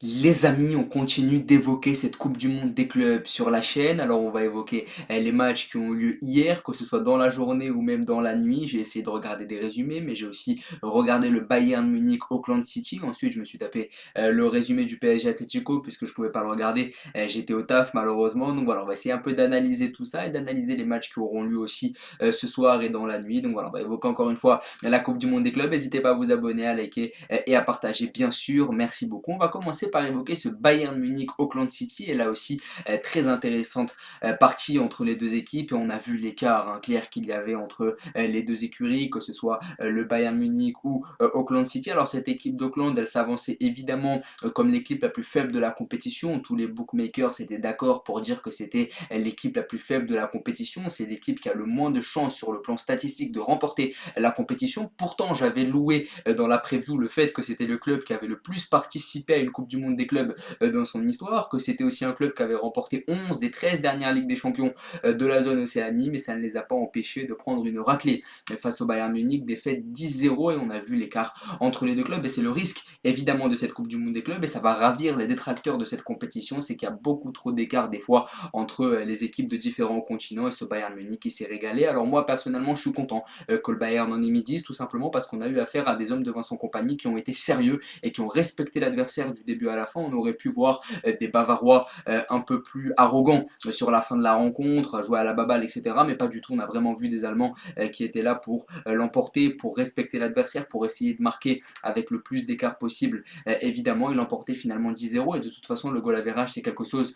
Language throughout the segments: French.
Les amis, on continue d'évoquer cette Coupe du Monde des clubs sur la chaîne. Alors on va évoquer les matchs qui ont eu lieu hier, que ce soit dans la journée ou même dans la nuit. J'ai essayé de regarder des résumés, mais j'ai aussi regardé le Bayern Munich Auckland City. Ensuite, je me suis tapé le résumé du PSG Atlético puisque je pouvais pas le regarder. J'étais au taf malheureusement. Donc voilà, on va essayer un peu d'analyser tout ça et d'analyser les matchs qui auront lieu aussi ce soir et dans la nuit. Donc voilà, on va évoquer encore une fois la Coupe du Monde des clubs. N'hésitez pas à vous abonner, à liker et à partager bien sûr. Merci beaucoup. On va commencer par évoquer ce Bayern Munich Auckland City et là aussi très intéressante partie entre les deux équipes et on a vu l'écart clair qu'il y avait entre les deux écuries, que ce soit le Bayern Munich ou Auckland City. Alors cette équipe d'Auckland, elle s'avançait évidemment comme l'équipe la plus faible de la compétition. Tous les bookmakers étaient d'accord pour dire que c'était l'équipe la plus faible de la compétition. C'est l'équipe qui a le moins de chances sur le plan statistique de remporter la compétition. Pourtant, j'avais loué dans la preview le fait que c'était le club qui avait le plus participé à une Coupe du Monde des clubs dans son histoire, que c'était aussi un club qui avait remporté 11 des 13 dernières Ligues des Champions de la zone Océanie, mais ça ne les a pas empêchés de prendre une raclée face au Bayern Munich, défaite 10-0 et on a vu l'écart entre les deux clubs et c'est le risque évidemment de cette Coupe du Monde des clubs et ça va ravir les détracteurs de cette compétition, c'est qu'il y a beaucoup trop d'écart des fois entre les équipes de différents continents et ce Bayern Munich qui s'est régalé. Alors moi personnellement je suis content que le Bayern en ait mis 10 tout simplement parce qu'on a eu affaire à des hommes de Vincent Kompany qui ont été sérieux et qui ont respecté l'adversaire du début à la fin. On aurait pu voir des Bavarois un peu plus arrogants sur la fin de la rencontre, jouer à la baballe, etc. Mais pas du tout. On a vraiment vu des Allemands qui étaient là pour l'emporter, pour respecter l'adversaire, pour essayer de marquer avec le plus d'écart possible. Évidemment, il emportait finalement 10-0 et de toute façon, le goal average, c'est quelque chose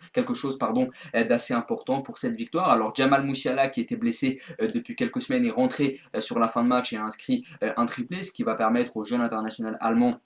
d'assez important pour cette victoire. Alors, Jamal Musiala, qui était blessé depuis quelques semaines, est rentré sur la fin de match et a inscrit un triplé, ce qui va permettre au jeune international allemand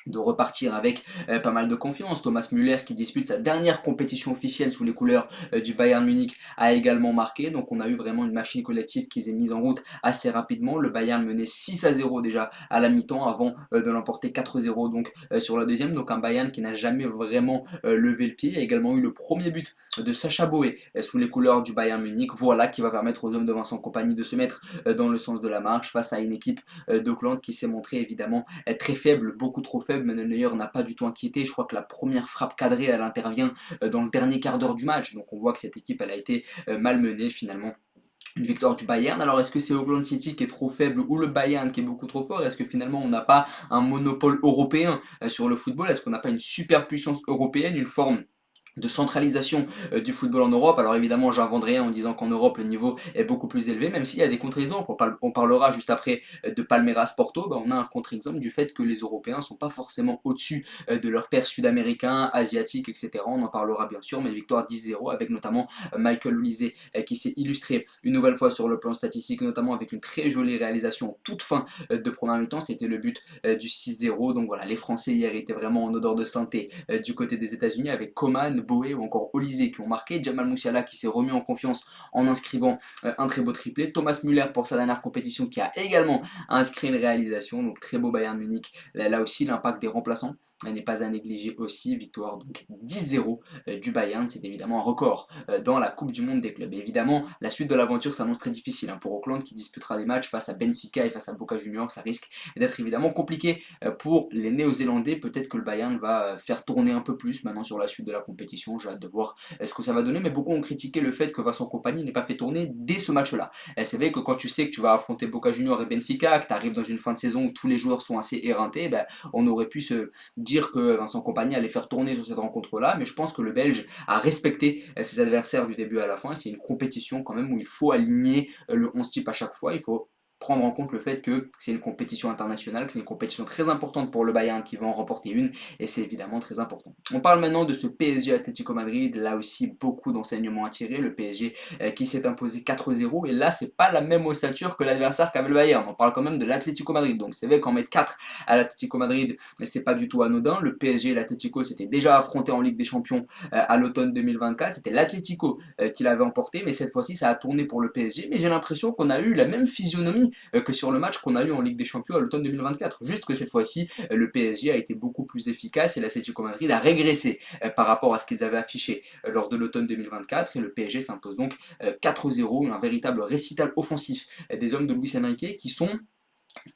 de repartir avec pas mal de confiance. Thomas Müller qui dispute sa dernière compétition officielle sous les couleurs du Bayern Munich a également marqué. Donc on a eu vraiment une machine collective qui s'est mise en route assez rapidement. Le Bayern menait 6-0 déjà à la mi-temps avant de l'emporter 4-0 donc sur la deuxième. Donc un Bayern qui n'a jamais vraiment levé le pied. Il y a également eu le premier but de Sacha Boey sous les couleurs du Bayern Munich. Voilà qui va permettre aux hommes de Vincent Kompany de se mettre dans le sens de la marche face à une équipe d'Auckland qui s'est montrée évidemment très faible, beaucoup trop faible. Manuel Neuer n'a pas du tout inquiété. Je crois que la première frappe cadrée, elle intervient dans le dernier quart d'heure du match. Donc on voit que cette équipe, elle a été malmenée finalement. Une victoire du Bayern. Alors est-ce que c'est Auckland City qui est trop faible ou le Bayern qui est beaucoup trop fort? Est-ce que finalement on n'a pas un monopole européen sur le football? Est-ce qu'on n'a pas une superpuissance européenne, une forme de centralisation du football en Europe? Alors évidemment j'invente rien en disant qu'en Europe le niveau est beaucoup plus élevé, même s'il y a des contre-exemples. On parlera juste après de Palmeiras Porto. On a un contre-exemple du fait que les Européens ne sont pas forcément au-dessus de leurs pairs sud-américains, asiatiques, etc. On en parlera bien sûr, mais victoire 10-0 avec notamment Michael Olise qui s'est illustré une nouvelle fois sur le plan statistique, notamment avec une très jolie réalisation en toute fin de première mi-temps. C'était le but du 6-0. Donc voilà, les Français hier étaient vraiment en odeur de sainteté du côté des États-Unis avec Coman, Boé ou encore Olise qui ont marqué, Jamal Musiala qui s'est remis en confiance en inscrivant un très beau triplé, Thomas Müller pour sa dernière compétition qui a également inscrit une réalisation, donc très beau Bayern Munich. Là aussi l'impact des remplaçants n'est pas à négliger aussi, victoire donc 10-0 du Bayern, c'est évidemment un record dans la Coupe du Monde des clubs. Et évidemment, la suite de l'aventure s'annonce très difficile pour Auckland qui disputera des matchs face à Benfica et face à Boca Juniors, ça risque d'être évidemment compliqué pour les Néo-Zélandais. Peut-être que le Bayern va faire tourner un peu plus maintenant sur la suite de la compétition. J'ai hâte de voir ce que ça va donner. Mais beaucoup ont critiqué le fait que Vincent Kompany n'ait pas fait tourner dès ce match-là. C'est vrai que quand tu sais que tu vas affronter Boca Juniors et Benfica, que tu arrives dans une fin de saison où tous les joueurs sont assez éreintés, on aurait pu se dire que Vincent Kompany allait faire tourner sur cette rencontre-là. Mais je pense que le Belge a respecté ses adversaires du début à la fin. C'est une compétition quand même où il faut aligner le 11 type à chaque fois. Il faut prendre en compte le fait que c'est une compétition internationale, que c'est une compétition très importante pour le Bayern qui va en remporter une, et c'est évidemment très important. On parle maintenant de ce PSG Atlético Madrid, là aussi beaucoup d'enseignements à tirer, le PSG qui s'est imposé 4-0, et là c'est pas la même ossature que l'adversaire qu'avait le Bayern, on parle quand même de l'Atlético Madrid, donc c'est vrai qu'en mettre 4 à l'Atlético Madrid, c'est pas du tout anodin, le PSG et l'Atlético s'étaient déjà affrontés en Ligue des Champions à l'automne 2024, c'était l'Atlético qui l'avait emporté, mais cette fois-ci ça a tourné pour le PSG, mais j'ai l'impression qu'on a eu la même physionomie que sur le match qu'on a eu en Ligue des Champions à l'automne 2024. Juste que cette fois-ci, le PSG a été beaucoup plus efficace et l'Atlético Madrid a régressé par rapport à ce qu'ils avaient affiché lors de l'automne 2024 et le PSG s'impose donc 4-0, un véritable récital offensif des hommes de Luis Enrique qui sont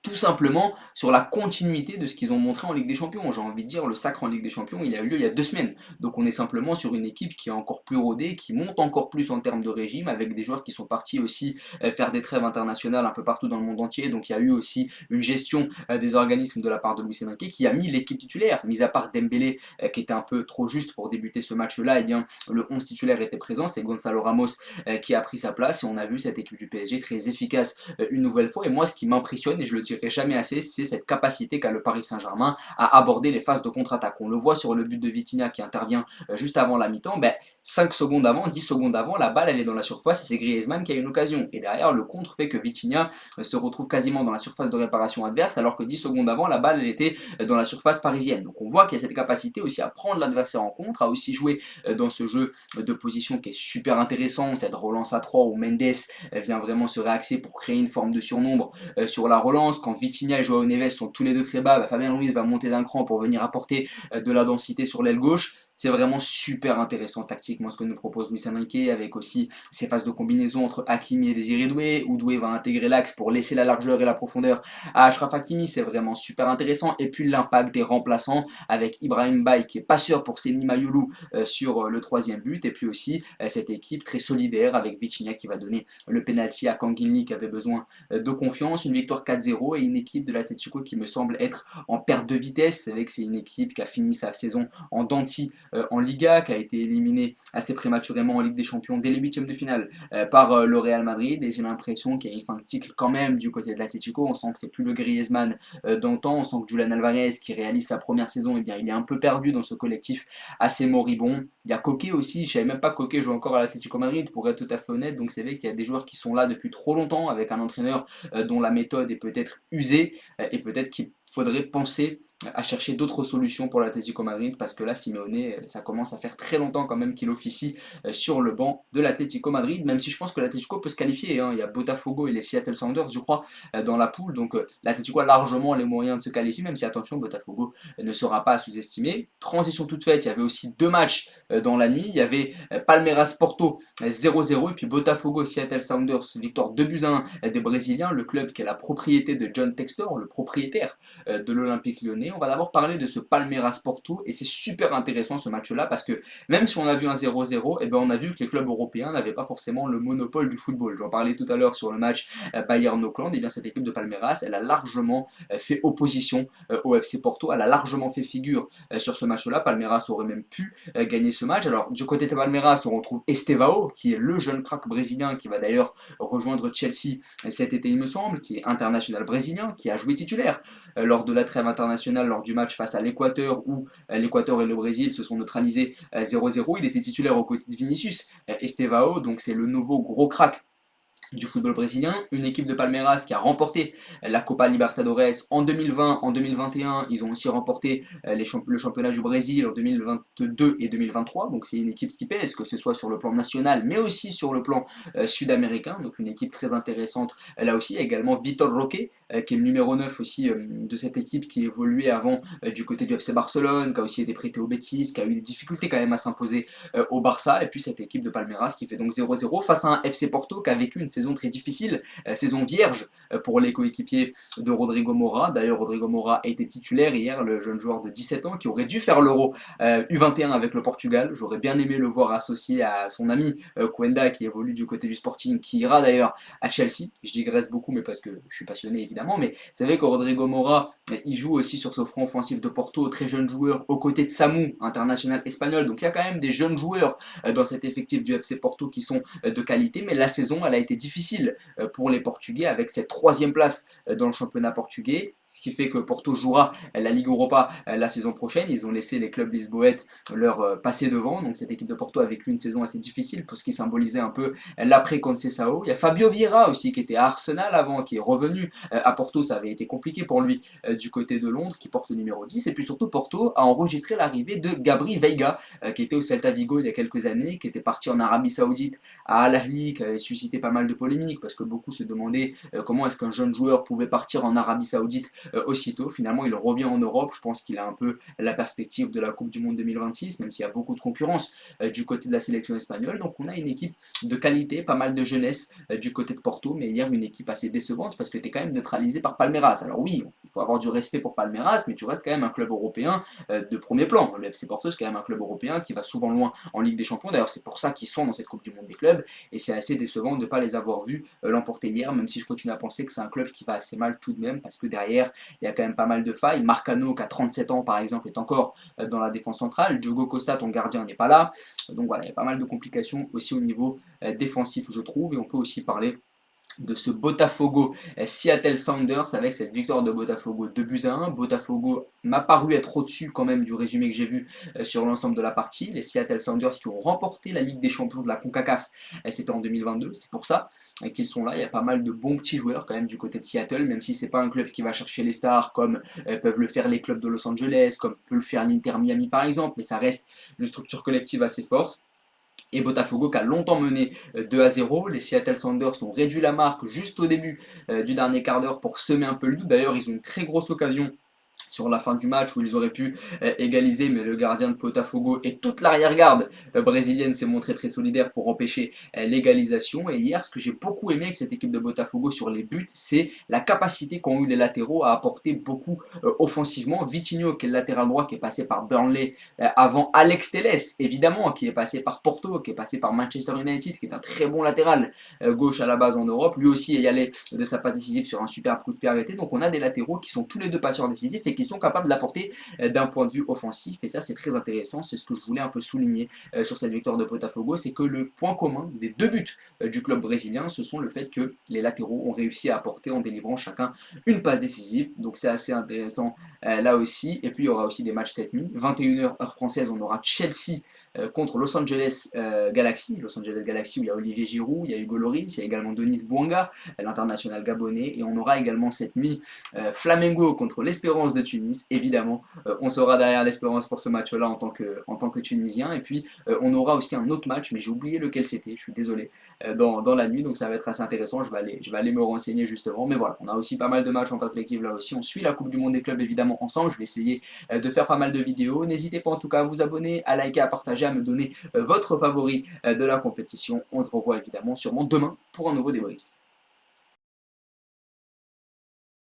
Tout simplement sur la continuité de ce qu'ils ont montré en Ligue des Champions. J'ai envie de dire, le sacre en Ligue des Champions, il a eu lieu il y a 2 semaines. Donc on est simplement sur une équipe qui est encore plus rodée, qui monte encore plus en termes de régime, avec des joueurs qui sont partis aussi faire des trêves internationales un peu partout dans le monde entier. Donc il y a eu aussi une gestion des organismes de la part de Luis Enrique qui a mis l'équipe titulaire, mis à part Dembélé qui était un peu trop juste pour débuter ce match-là, et bien le 11 titulaire était présent, c'est Gonzalo Ramos qui a pris sa place et on a vu cette équipe du PSG très efficace une nouvelle fois. Et moi, ce qui m'impressionne, et je le dirai jamais assez, c'est cette capacité qu'a le Paris Saint-Germain à aborder les phases de contre-attaque. On le voit sur le but de Vitinha qui intervient juste avant la mi-temps, 5 secondes avant, 10 secondes avant, la balle elle est dans la surface et c'est Griezmann qui a une occasion. Et derrière, le contre fait que Vitinha se retrouve quasiment dans la surface de réparation adverse, alors que 10 secondes avant, la balle elle était dans la surface parisienne. Donc on voit qu'il y a cette capacité aussi à prendre l'adversaire en contre, à aussi jouer dans ce jeu de position qui est super intéressant, cette relance à 3 où Mendes vient vraiment se réaxer pour créer une forme de surnombre sur la relance. Quand Vitinha et Joao Neves sont tous les deux très bas, Fabien Ruiz va monter d'un cran pour venir apporter de la densité sur l'aile gauche. C'est vraiment super intéressant tactiquement ce que nous propose Luis Enrique, avec aussi ces phases de combinaison entre Hakimi et Désiré Doué, où Doué va intégrer l'axe pour laisser la largeur et la profondeur à Achraf Hakimi, c'est vraiment super intéressant. Et puis l'impact des remplaçants avec Ibrahim Baye qui est passeur pour Seny Mayulu sur le troisième but, et puis aussi cette équipe très solidaire avec Vitinha qui va donner le penalty à Kanguinli qui avait besoin de confiance. Une victoire 4-0 et une équipe de l'Atlético qui me semble être en perte de vitesse. C'est vrai que c'est une équipe qui a fini sa saison en dents de scie en Liga, qui a été éliminée assez prématurément en Ligue des Champions dès les huitièmes de finale par le Real Madrid, et j'ai l'impression qu'il y a une fin de cycle quand même du côté de l'Atlético. On sent que c'est plus le Griezmann d'antan, on sent que Julian Alvarez qui réalise sa première saison, et bien il est un peu perdu dans ce collectif assez moribond. Il y a Koké aussi, je savais même pas que Koké joue encore à l'Atlético Madrid pour être tout à fait honnête, donc c'est vrai qu'il y a des joueurs qui sont là depuis trop longtemps avec un entraîneur dont la méthode est peut-être usée et peut-être qu'il faudrait penser à chercher d'autres solutions pour l'Atlético Madrid, parce que là Simeone ça commence à faire très longtemps quand même qu'il officie sur le banc de l'Atlético Madrid, même si je pense que l'Atlético peut se qualifier, hein. Il y a Botafogo et les Seattle Sounders je crois dans la poule, donc l'Atlético a largement les moyens de se qualifier, même si attention Botafogo ne sera pas à sous-estimer. Transition toute faite, il y avait aussi deux matchs dans la nuit, il y avait Palmeiras Porto 0-0 et puis Botafogo Seattle Sounders, victoire 2-1 des Brésiliens, le club qui est la propriété de John Textor, le propriétaire de l'Olympique Lyonnais. On va d'abord parler de ce Palmeiras Porto et c'est super intéressant ce match-là parce que même si on a vu un 0-0, et ben on a vu que les clubs européens n'avaient pas forcément le monopole du football. J'en parlais tout à l'heure sur le match Bayern-Auckland, et bien cette équipe de Palmeiras, elle a largement fait opposition au FC Porto, elle a largement fait figure sur ce match-là. Palmeiras aurait même pu gagner ce match. Alors du côté de Palmeiras, on retrouve Estevao qui est le jeune crack brésilien qui va d'ailleurs rejoindre Chelsea cet été il me semble, qui est international brésilien, qui a joué titulaire lors de la trêve internationale, lors du match face à l'Équateur, où l'Équateur et le Brésil se sont neutralisés 0-0. Il était titulaire aux côtés de Vinicius Estevao, donc c'est le nouveau gros crack du football brésilien, une équipe de Palmeiras qui a remporté la Copa Libertadores en 2020, en 2021, ils ont aussi remporté le championnat du Brésil en 2022 et 2023, donc c'est une équipe qui pèse, que ce soit sur le plan national, mais aussi sur le plan sud-américain, donc une équipe très intéressante là aussi. Il y a également Vitor Roque, qui est le numéro 9 aussi de cette équipe, qui évoluait avant du côté du FC Barcelone, qui a aussi été prêté au Betis, qui a eu des difficultés quand même à s'imposer au Barça, et puis cette équipe de Palmeiras qui fait donc 0-0 face à un FC Porto qui a vécu une saison très difficile, saison vierge pour les coéquipiers de Rodrigo Mora. D'ailleurs, Rodrigo Mora a été titulaire hier, le jeune joueur de 17 ans qui aurait dû faire l'Euro U21 avec le Portugal. J'aurais bien aimé le voir associé à son ami Coenda qui évolue du côté du Sporting, qui ira d'ailleurs à Chelsea. Je digresse beaucoup, mais parce que je suis passionné évidemment. Mais vous savez que Rodrigo Mora, il joue aussi sur ce front offensif de Porto, très jeune joueur, aux côtés de Samu, international espagnol. Donc il y a quand même des jeunes joueurs dans cet effectif du FC Porto qui sont de qualité, mais la saison elle a été difficile pour les Portugais avec cette troisième place dans le championnat portugais, ce qui fait que Porto jouera la Ligue Europa la saison prochaine. Ils ont laissé les clubs lisboètes leur passer devant, donc cette équipe de Porto a vécu une saison assez difficile pour ce qui symbolisait un peu l'après Conceição. Il y a Fabio Vieira aussi qui était à Arsenal avant, qui est revenu à Porto, ça avait été compliqué pour lui du côté de Londres, qui porte le numéro 10, et puis surtout Porto a enregistré l'arrivée de Gabri Veiga qui était au Celta Vigo il y a quelques années, qui était parti en Arabie Saoudite à Al Ahly, qui avait suscité pas mal de polémique parce que beaucoup se demandaient comment est-ce qu'un jeune joueur pouvait partir en Arabie Saoudite aussitôt. Finalement, il revient en Europe. Je pense qu'il a un peu la perspective de la Coupe du Monde 2026, même s'il y a beaucoup de concurrence du côté de la sélection espagnole. Donc on a une équipe de qualité, pas mal de jeunesse du côté de Porto, mais hier une équipe assez décevante parce que tu es quand même neutralisé par Palmeiras. Alors oui, il faut avoir du respect pour Palmeiras, mais tu restes quand même un club européen de premier plan. Le FC Porto, c'est quand même un club européen qui va souvent loin en Ligue des Champions. D'ailleurs, c'est pour ça qu'ils sont dans cette Coupe du Monde des clubs, et c'est assez décevant de ne pas les avoir vus l'emporter hier, même si je continue à penser que c'est un club qui va assez mal tout de même, parce que derrière, il y a quand même pas mal de failles. Marcano, qui a 37 ans par exemple, est encore dans la défense centrale. Diogo Costa, ton gardien, n'est pas là. Donc voilà, il y a pas mal de complications aussi au niveau défensif, je trouve, et on peut aussi parler de ce Botafogo Seattle Sounders avec cette victoire de Botafogo 2-1. Botafogo m'a paru être au-dessus quand même du résumé que j'ai vu sur l'ensemble de la partie. Les Seattle Sounders qui ont remporté la Ligue des Champions de la CONCACAF, c'était en 2022, c'est pour ça qu'ils sont là. Il y a pas mal de bons petits joueurs quand même du côté de Seattle, même si c'est pas un club qui va chercher les stars comme peuvent le faire les clubs de Los Angeles, comme peut le faire l'Inter Miami par exemple, mais ça reste une structure collective assez forte. Et Botafogo qui a longtemps mené 2-0. Les Seattle Sounders ont réduit la marque juste au début du dernier quart d'heure pour semer un peu le doute. D'ailleurs, ils ont une très grosse occasion sur la fin du match où ils auraient pu égaliser, mais le gardien de Botafogo et toute l'arrière-garde brésilienne s'est montré très solidaire pour empêcher l'égalisation. Et hier, ce que j'ai beaucoup aimé avec cette équipe de Botafogo sur les buts, c'est la capacité qu'ont eu les latéraux à apporter beaucoup offensivement. Vitinho, qui est le latéral droit, qui est passé par Burnley avant Alex Telles, évidemment, qui est passé par Porto, qui est passé par Manchester United, qui est un très bon latéral gauche à la base en Europe. Lui aussi est allé de sa passe décisive sur un superbe coup de pied arrêté. Donc on a des latéraux qui sont tous les deux passeurs décisifs et qui sont capables d'apporter d'un point de vue offensif, et ça c'est très intéressant. C'est ce que je voulais un peu souligner sur cette victoire de Botafogo, c'est que le point commun des deux buts du club brésilien, ce sont le fait que les latéraux ont réussi à apporter en délivrant chacun une passe décisive, donc c'est assez intéressant là aussi. Et puis il y aura aussi des matchs cette nuit, 21h heure française, on aura Chelsea contre Los Angeles Galaxy. Los Angeles Galaxy où il y a Olivier Giroud, il y a Hugo Lloris, il y a également Denis Bouanga, l'international gabonais, et on aura également cette nuit Flamengo contre l'Espérance de Tunis. Évidemment, on sera derrière l'Espérance pour ce match-là en tant que Tunisien. Et puis on aura aussi un autre match, mais j'ai oublié lequel c'était, je suis désolé, dans la nuit, donc ça va être assez intéressant. Je vais aller me renseigner justement. Mais voilà, on a aussi pas mal de matchs en perspective là aussi. On suit la Coupe du Monde des clubs évidemment ensemble. Je vais essayer de faire pas mal de vidéos. N'hésitez pas en tout cas à vous abonner, à liker, à partager, à me donner votre favori de la compétition. On se revoit évidemment sûrement demain pour un nouveau débrief.